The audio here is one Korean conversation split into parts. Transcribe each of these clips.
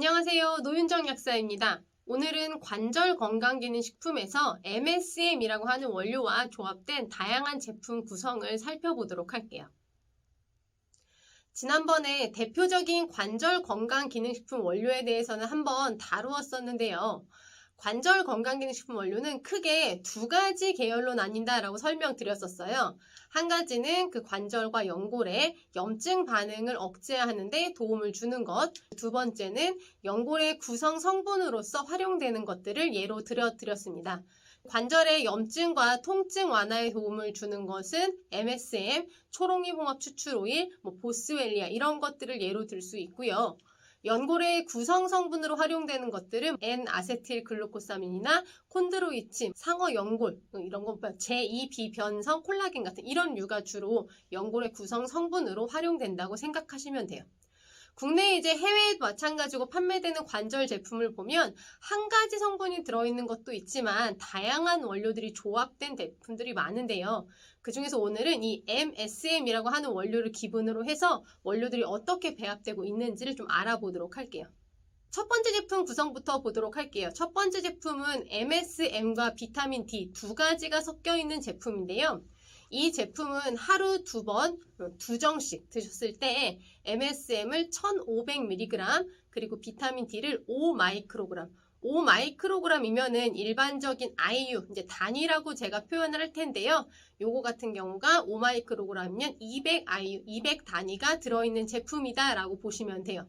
안녕하세요. 노윤정 약사입니다. 오늘은 관절 건강기능식품에서 MSM이라고 하는 원료와 조합된 다양한 제품 구성을 살펴보도록 할게요. 지난번에 대표적인 관절 건강기능식품 원료에 대해서는 한번 다루었었는데요. 관절 건강기능식품 원료는 크게 두 가지 계열로 나뉜다라고 설명드렸었어요. 한 가지는 그 관절과 연골의 염증 반응을 억제하는 데 도움을 주는 것, 두 번째는 연골의 구성 성분으로서 활용되는 것들을 예로 들어드렸습니다. 관절의 염증과 통증 완화에 도움을 주는 것은 MSM, 초롱이 홍합 추출 오일, 보스웰리아 이런 것들을 예로 들 수 있고요. 연골의 구성 성분으로 활용되는 것들은 N아세틸글루코사민이나 콘드로이친, 상어 연골 이런 거 제2비변성 콜라겐 같은 이런 류가 주로 연골의 구성 성분으로 활용된다고 생각하시면 돼요. 국내에 이제 해외에도 마찬가지고 판매되는 관절 제품을 보면 한 가지 성분이 들어있는 것도 있지만 다양한 원료들이 조합된 제품들이 많은데요. 그 중에서 오늘은 이 MSM이라고 하는 원료를 기본으로 해서 원료들이 어떻게 배합되고 있는지를 좀 알아보도록 할게요. 첫 번째 제품 구성부터 보도록 할게요. 첫 번째 제품은 MSM과 비타민 D 두 가지가 섞여 있는 제품인데요. 이 제품은 하루 2번, 2정씩 드셨을 때 MSM을 1500mg 그리고 비타민 D를 5마이크로그램 5마이크로그램이면은 일반적인 IU, 이제 단위라고 제가 표현을 할 텐데요. 요거 같은 경우가 5마이크로그램이면 200IU, 200 단위가 들어있는 제품이다라고 보시면 돼요.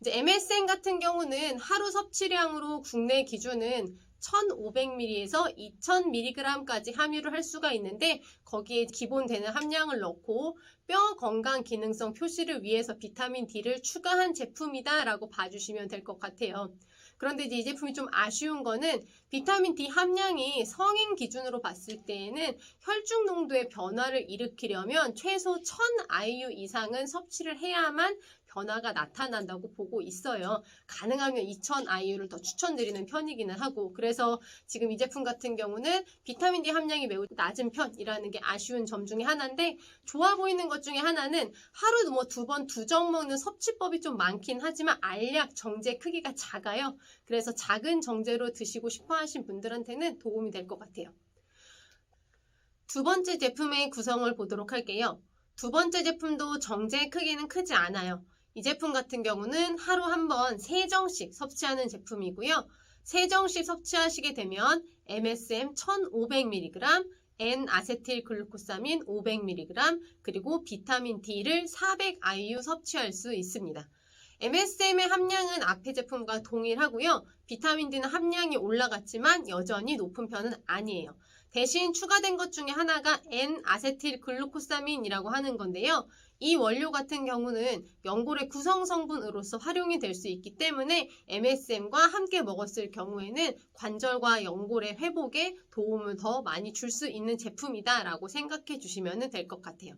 이제 MSM 같은 경우는 하루 섭취량으로 국내 기준은 1500ml에서 2000mg까지 함유를 할 수가 있는데 거기에 기본 되는 함량을 넣고 뼈 건강 기능성 표시를 위해서 비타민 D를 추가한 제품이다 라고 봐주시면 될 것 같아요. 그런데 이제 이 제품이 좀 아쉬운 거는 비타민 D 함량이 성인 기준으로 봤을 때에는 혈중 농도의 변화를 일으키려면 최소 1000IU 이상은 섭취를 해야만 변화가 나타난다고 보고 있어요. 가능하면 2000IU를 더 추천드리는 편이기는 하고 그래서 지금 이 제품 같은 경우는 비타민 D 함량이 매우 낮은 편이라는 게 아쉬운 점 중에 하나인데 좋아 보이는 것 중에 하나는 하루 2번 2정 먹는 섭취법이 좀 많긴 하지만 알약 정제 크기가 작아요. 그래서 작은 정제로 드시고 싶어 하신 분들한테는 도움이 될 것 같아요. 두 번째 제품의 구성을 보도록 할게요. 두 번째 제품도 정제 크기는 크지 않아요. 이 제품 같은 경우는 하루 한 번 3정씩 섭취하는 제품이고요. 3정씩 섭취하시게 되면 MSM 1500mg, N아세틸글루코사민 500mg, 그리고 비타민 D를 400IU 섭취할 수 있습니다. MSM의 함량은 앞의 제품과 동일하고요. 비타민 D는 함량이 올라갔지만 여전히 높은 편은 아니에요. 대신 추가된 것 중에 하나가 N아세틸글루코사민이라고 하는 건데요. 이 원료 같은 경우는 연골의 구성 성분으로서 활용이 될 수 있기 때문에 MSM과 함께 먹었을 경우에는 관절과 연골의 회복에 도움을 더 많이 줄 수 있는 제품이다 라고 생각해 주시면 될 것 같아요.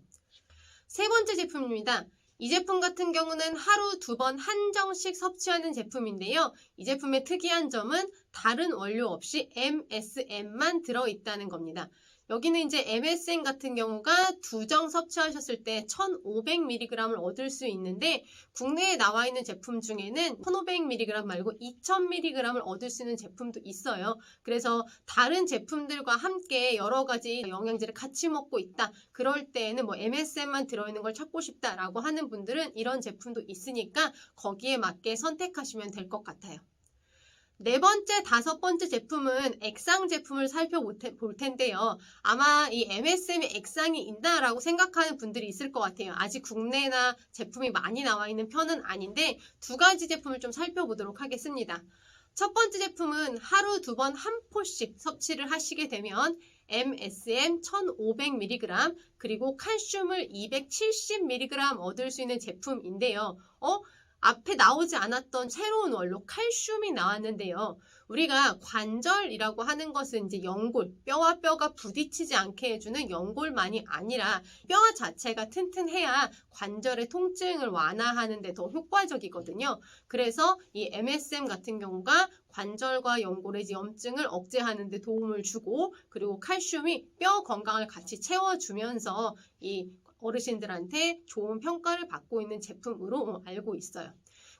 세 번째 제품입니다. 이 제품 같은 경우는 하루 2번 한정씩 섭취하는 제품인데요. 이 제품의 특이한 점은 다른 원료 없이 MSM만 들어있다는 겁니다. 여기는 이제 MSM 같은 경우가 2정 섭취하셨을 때 1500mg을 얻을 수 있는데 국내에 나와 있는 제품 중에는 1500mg 말고 2000mg을 얻을 수 있는 제품도 있어요. 그래서 다른 제품들과 함께 여러 가지 영양제를 같이 먹고 있다. 그럴 때에는 MSM만 들어있는 걸 찾고 싶다라고 하는 분들은 이런 제품도 있으니까 거기에 맞게 선택하시면 될 것 같아요. 네 번째, 다섯 번째 제품은 액상 제품을 살펴볼 텐데요. 아마 이 MSM에 액상이 있다라고 생각하는 분들이 있을 것 같아요. 아직 국내나 제품이 많이 나와 있는 편은 아닌데 두 가지 제품을 좀 살펴보도록 하겠습니다. 첫 번째 제품은 하루 2번 한 포씩 섭취를 하시게 되면 MSM 1500mg 그리고 칼슘을 270mg 얻을 수 있는 제품인데요. 앞에 나오지 않았던 새로운 원료 칼슘이 나왔는데요. 우리가 관절이라고 하는 것은 이제 연골, 뼈와 뼈가 부딪히지 않게 해주는 연골만이 아니라 뼈 자체가 튼튼해야 관절의 통증을 완화하는 데 더 효과적이거든요. 그래서 이 MSM 같은 경우가 관절과 연골의 염증을 억제하는 데 도움을 주고 그리고 칼슘이 뼈 건강을 같이 채워주면서 이 어르신들한테 좋은 평가를 받고 있는 제품으로 알고 있어요.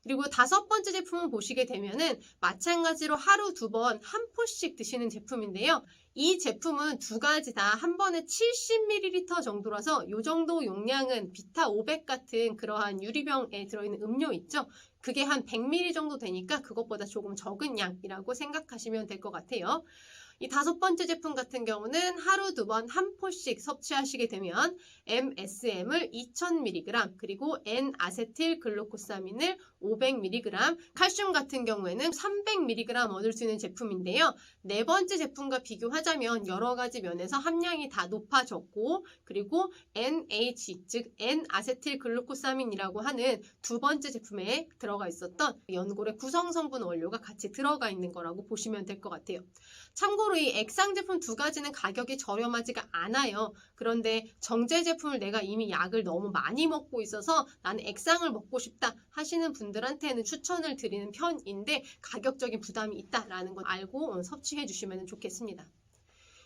그리고 5번째 제품은 보시게 되면은 마찬가지로 하루 2번 한 포씩 드시는 제품인데요. 이 제품은 2가지 다 한 번에 70ml 정도라서 이 정도 용량은 비타 500 같은 그러한 유리병에 들어있는 음료 있죠? 그게 한 100ml 정도 되니까 그것보다 조금 적은 양이라고 생각하시면 될 것 같아요. 이 5번째 제품 같은 경우는 하루 2번 한 포씩 섭취하시게 되면 MSM을 2000mg 그리고 N아세틸글루코사민을 500mg, 칼슘 같은 경우에는 300mg 얻을 수 있는 제품인데요. 4번째 제품과 비교하자면 여러 가지 면에서 함량이 다 높아졌고 그리고 NH 즉 N아세틸글루코사민이라고 하는 2번째 제품에 들어가 있었던 연골의 구성 성분 원료가 같이 들어가 있는 거라고 보시면 될 것 같아요. 참고로 이 액상 제품 2가지는 가격이 저렴하지가 않아요. 그런데 정제 제품을 내가 이미 약을 너무 많이 먹고 있어서 나는 액상을 먹고 싶다 하시는 분들한테는 추천을 드리는 편인데 가격적인 부담이 있다라는 걸 알고 섭취해 주시면 좋겠습니다.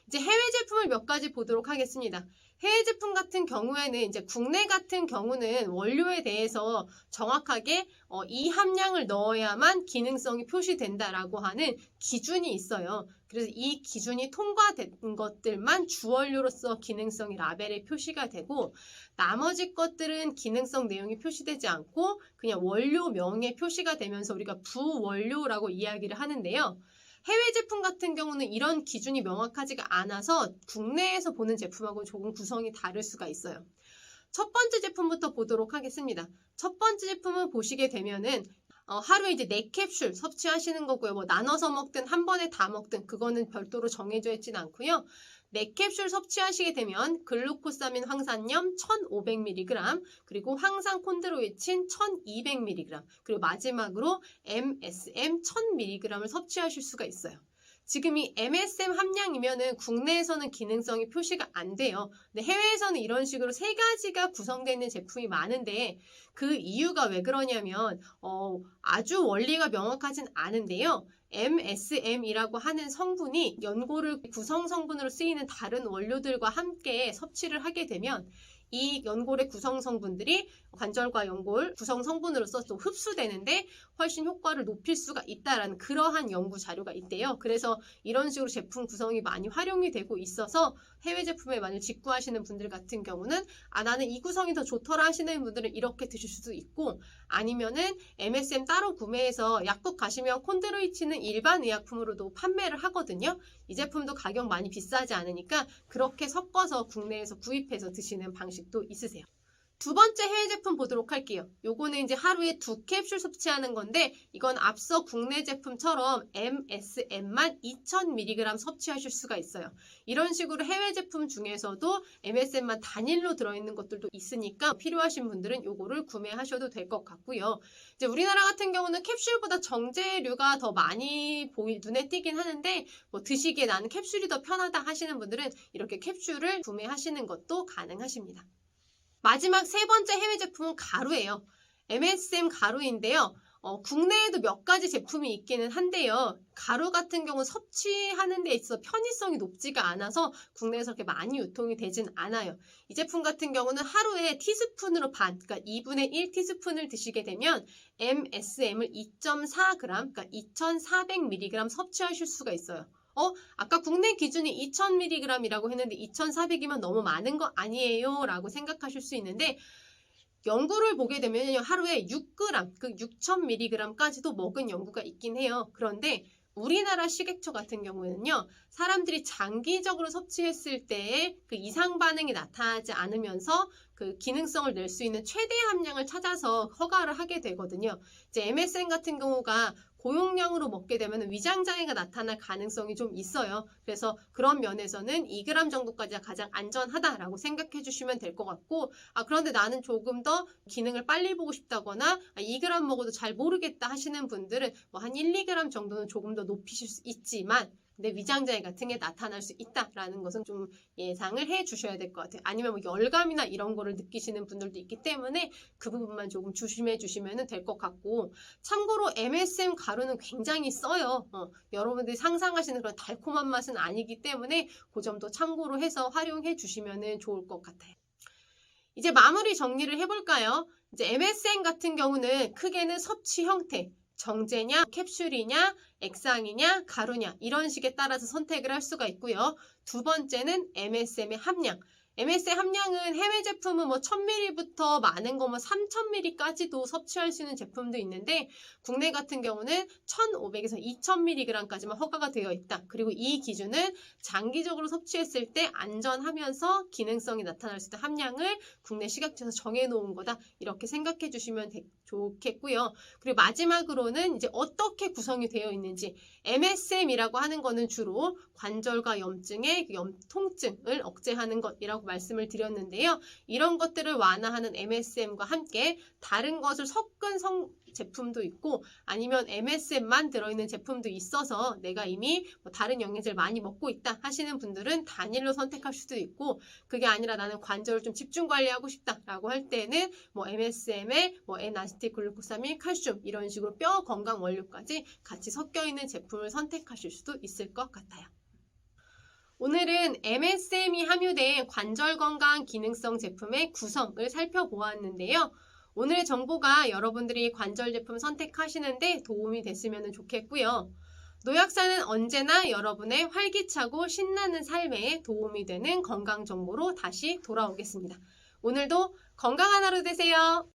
이제 해외 제품을 몇 가지 보도록 하겠습니다. 해외 제품 같은 경우에는 이제 국내 같은 경우는 원료에 대해서 정확하게 이 함량을 넣어야만 기능성이 표시된다라고 하는 기준이 있어요. 그래서 이 기준이 통과된 것들만 주원료로서 기능성이 라벨에 표시가 되고 나머지 것들은 기능성 내용이 표시되지 않고 그냥 원료명에 표시가 되면서 우리가 부원료라고 이야기를 하는데요. 해외 제품 같은 경우는 이런 기준이 명확하지가 않아서 국내에서 보는 제품하고 조금 구성이 다를 수가 있어요. 첫 번째 제품부터 보도록 하겠습니다. 첫 번째 제품을 보시게 되면은 하루에 이제 4캡슐 섭취하시는 거고요. 뭐 나눠서 먹든 한 번에 다 먹든 그거는 별도로 정해져 있진 않고요. 4캡슐 섭취하시게 되면 글루코사민 황산염 1500mg 그리고 황산 콘드로이친 1200mg 그리고 마지막으로 MSM 1000mg을 섭취하실 수가 있어요. 지금 이 MSM 함량이면은 국내에서는 기능성이 표시가 안 돼요. 근데 해외에서는 이런 식으로 3가지가 구성되어 있는 제품이 많은데 그 이유가 왜 그러냐면 아주 원리가 명확하진 않은데요. MSM이라고 하는 성분이 연골을 구성 성분으로 쓰이는 다른 원료들과 함께 섭취를 하게 되면 이 연골의 구성 성분들이 관절과 연골 구성 성분으로서 또 흡수되는데 훨씬 효과를 높일 수가 있다라는 그러한 연구 자료가 있대요. 그래서 이런 식으로 제품 구성이 많이 활용이 되고 있어서 해외 제품에 만약 직구하시는 분들 같은 경우는 나는 이 구성이 더 좋더라 하시는 분들은 이렇게 드실 수도 있고 아니면은 MSM 따로 구매해서 약국 가시면 콘드로이친은 일반 의약품으로도 판매를 하거든요. 이 제품도 가격 많이 비싸지 않으니까 그렇게 섞어서 국내에서 구입해서 드시는 방식도 있으세요. 2번째 해외 제품 보도록 할게요. 요거는 이제 하루에 2캡슐 섭취하는 건데 이건 앞서 국내 제품처럼 MSM만 2000mg 섭취하실 수가 있어요. 이런 식으로 해외 제품 중에서도 MSM만 단일로 들어있는 것들도 있으니까 필요하신 분들은 요거를 구매하셔도 될 것 같고요. 이제 우리나라 같은 경우는 캡슐보다 정제류가 더 많이 눈에 띄긴 하는데 뭐 드시기에 나는 캡슐이 더 편하다 하시는 분들은 이렇게 캡슐을 구매하시는 것도 가능하십니다. 마지막 3번째 해외 제품은 가루예요. MSM 가루인데요. 국내에도 몇 가지 제품이 있기는 한데요. 가루 같은 경우는 섭취하는 데 있어서 편의성이 높지가 않아서 국내에서 그렇게 많이 유통이 되진 않아요. 이 제품 같은 경우는 하루에 티스푼으로 반, 그러니까 2분의 1 티스푼을 드시게 되면 MSM을 2.4g, 그러니까 2400mg 섭취하실 수가 있어요. 아까 국내 기준이 2000mg이라고 했는데 2400이면 너무 많은 거 아니에요? 라고 생각하실 수 있는데 연구를 보게 되면 하루에 6g, 그 6000mg까지도 먹은 연구가 있긴 해요. 그런데 우리나라 식액처 같은 경우에는요, 사람들이 장기적으로 섭취했을 때의 그 이상 반응이 나타나지 않으면서 그 기능성을 낼 수 있는 최대 함량을 찾아서 허가를 하게 되거든요. 이제 MSM 같은 경우가 고용량으로 먹게 되면 위장장애가 나타날 가능성이 좀 있어요. 그래서 그런 면에서는 2g 정도까지가 가장 안전하다라고 생각해 주시면 될 것 같고 그런데 나는 조금 더 기능을 빨리 보고 싶다거나 2g 먹어도 잘 모르겠다 하시는 분들은 뭐 한 1, 2g 정도는 조금 더 높이실 수 있지만 근데 위장장애 같은 게 나타날 수 있다라는 것은 좀 예상을 해 주셔야 될 것 같아요. 아니면 뭐 열감이나 이런 거를 느끼시는 분들도 있기 때문에 그 부분만 조금 조심해 주시면 될 것 같고 참고로 MSM 가루는 굉장히 써요. 여러분들이 상상하시는 그런 달콤한 맛은 아니기 때문에 그 점도 참고로 해서 활용해 주시면 좋을 것 같아요. 이제 마무리 정리를 해볼까요? 이제 MSM 같은 경우는 크게는 섭취 형태, 정제냐, 캡슐이냐, 액상이냐, 가루냐 이런 식에 따라서 선택을 할 수가 있고요. 두 번째는 MSM의 함량. MSM 함량은 해외 제품은 뭐 1000ml부터 많은 거 뭐 3000ml까지도 섭취할 수 있는 제품도 있는데 국내 같은 경우는 1500에서 2000mg까지만 허가가 되어 있다. 그리고 이 기준은 장기적으로 섭취했을 때 안전하면서 기능성이 나타날 수 있는 함량을 국내 식약처에서 정해놓은 거다. 이렇게 생각해 주시면 좋겠고요. 그리고 마지막으로는 이제 어떻게 구성이 되어 있는지 MSM이라고 하는 거는 주로 관절과 염증의 통증을 억제하는 것이라고 말씀을 드렸는데요. 이런 것들을 완화하는 MSM과 함께 다른 것을 섞은 제품도 있고 아니면 MSM만 들어있는 제품도 있어서 내가 이미 뭐 다른 영양제를 많이 먹고 있다 하시는 분들은 단일로 선택할 수도 있고 그게 아니라 나는 관절을 좀 집중 관리하고 싶다라고 할 때는 뭐 MSM에 뭐 N-아세틸글루코사민, 칼슘 이런 식으로 뼈 건강 원료까지 같이 섞여 있는 제품을 선택하실 수도 있을 것 같아요. 오늘은 MSM이 함유된 관절 건강 기능성 제품의 구성을 살펴보았는데요. 오늘의 정보가 여러분들이 관절 제품 선택하시는데 도움이 됐으면 좋겠고요. 노약사는 언제나 여러분의 활기차고 신나는 삶에 도움이 되는 건강 정보로 다시 돌아오겠습니다. 오늘도 건강한 하루 되세요.